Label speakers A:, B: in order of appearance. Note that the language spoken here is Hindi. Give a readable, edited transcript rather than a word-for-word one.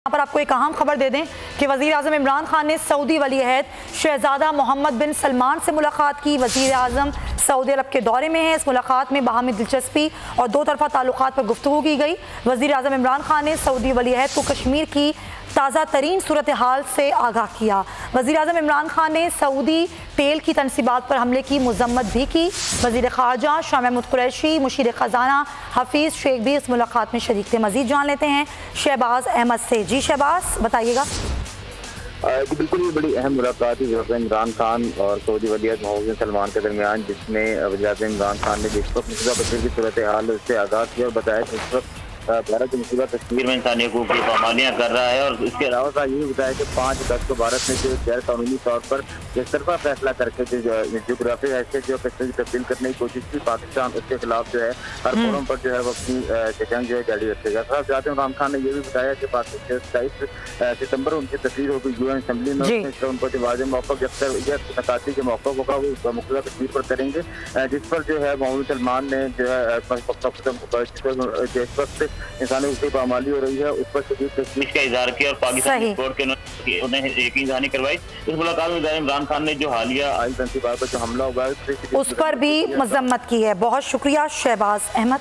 A: यहाँ पर आपको एक अहम खबर दे दें कि वज़ीर आज़म इमरान खान ने सऊदी वली अहद शहजादा मोहम्मद बिन सलमान से मुलाकात की। वज़ीर आज़म सऊदी अरब के दौरे में है। इस मुलाकात में बाहमी दिलचस्पी और दो तरफ़ा ताल्लुकात पर गुफ्तगू की गई। वज़ीर आज़म इमरान खान ने सऊदी वली अहद को कश्मीर की ताज़ा तरीन सूरत हाल से आगाह किया। वज़ीर आज़म इमरान खान ने सऊदी तेल की तनसीबात पर हमले की मजम्मत भी की। वज़ीर ख़ारजा शाह महमूद कुरैशी, मुशीर ख़जाना हफीज़ शेख भी इस मुलाकात में शरीक थे। मज़ीद जान लेते हैं शहबाज अहमद से। जी शहबाज, बताइएगा।
B: जी बिल्कुल, ये बड़ी अहम मुलाकात है इमरान खान और सऊदी वली अहद मोहम्मद बिन सलमान के दरमियान, जिसमें वज़ीर आज़म इमरान खान ने जिस वक्त मौजूदा बशर की सूरत हाल उससे आगाह किया और बताया कि इस वक्त भारत मुसीबा कश्मीर में इंसानी हकूक़ की पामालियाँ कर रहा है। और इसके अलावा ये भी बताया कि 5 अगस्त को भारत ने जो गैर कानूनी तौर पर एक तरफा फैसला करके जोग्राफी हैसियत जो कश्मीर की तब्दील करने की कोशिश की, पाकिस्तान उसके खिलाफ जो है हर फोरम पर जो है वो अपनी जंग जो है जारी रखेगा। साथ ही इमरान खान ने यह भी बताया कि 27 सितंबर उनकी तकरीर होगी यूएन असम्बली में। उनको जो वाज़ेह मौक़िफ़ नकाती के मौक़िफ़ होगा वो मुख्तलिफ़ कश्मीर पर करेंगे, जिस पर जो है मोहम्मद सलमान ने जो है जिस वक्त इंसानी हकूक़ की पामाली हो रही है उस पर शदीद तशवीश का इज़हार किया और पाकिस्तान कोर्ट के उन्हें यकीन दहानी करवाई। इस मुलाकात में इमरान खान ने जो हालिया आयल तनसीबात पर जो हमला हुआ है उस पर भी
A: मजम्मत की है। बहुत शुक्रिया शहबाज अहमद।